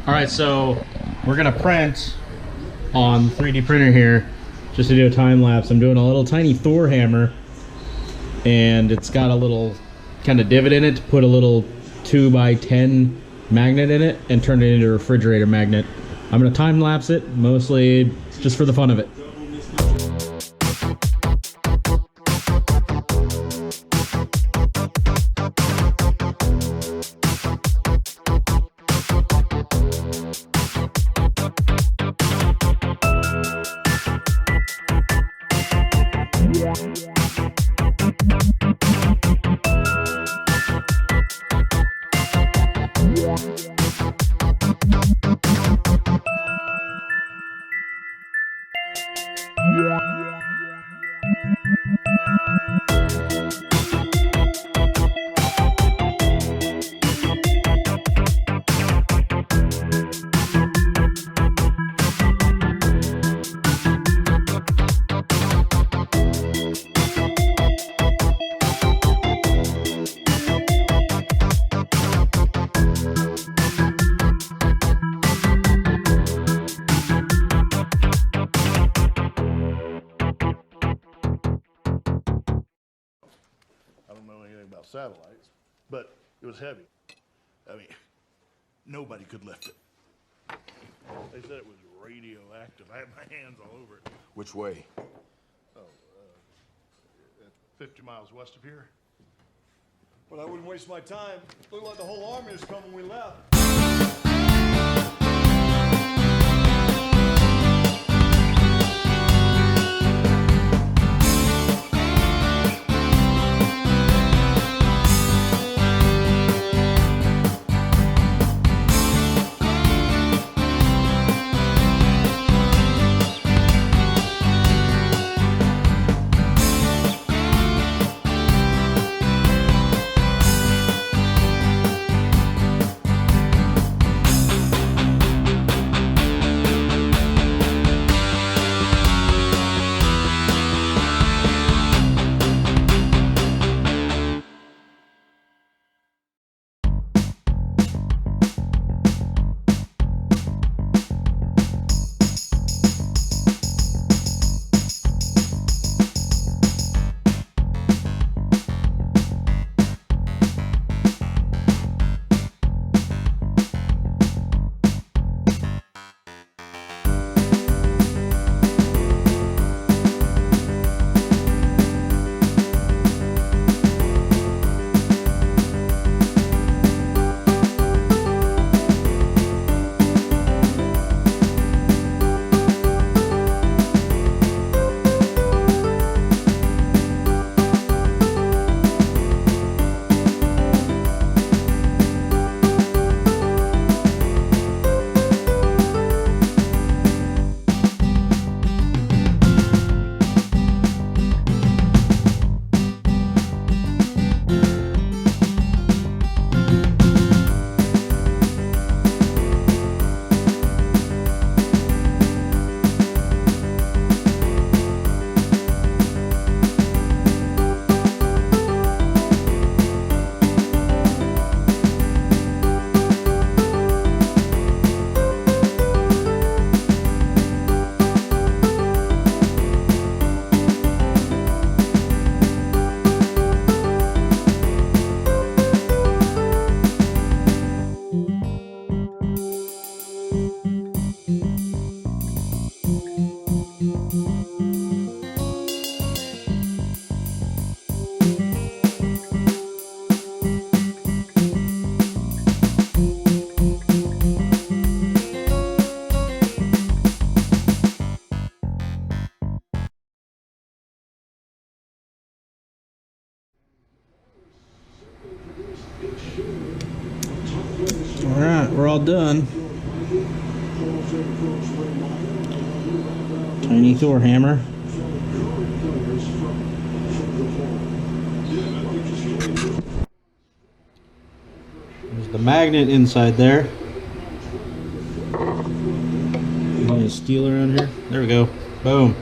All right, so we're gonna print on 3D printer here just to do a time lapse. I'm doing a little tiny Thor hammer, and it's got a little kind of divot in it to put a little 2x10 magnet in it and turn it into a refrigerator magnet. I'm gonna time lapse it, mostly just for the fun of it. Satellites, but it was heavy. I mean, nobody could lift it. They said it was radioactive. I had my hands all over it. Which way? Oh, 50 miles west of here. Well, I wouldn't waste my time. Looked like the whole army was coming when we left. All right, we're all done. Tiny Thor hammer. There's the magnet inside there. Any steel around here? There we go. Boom.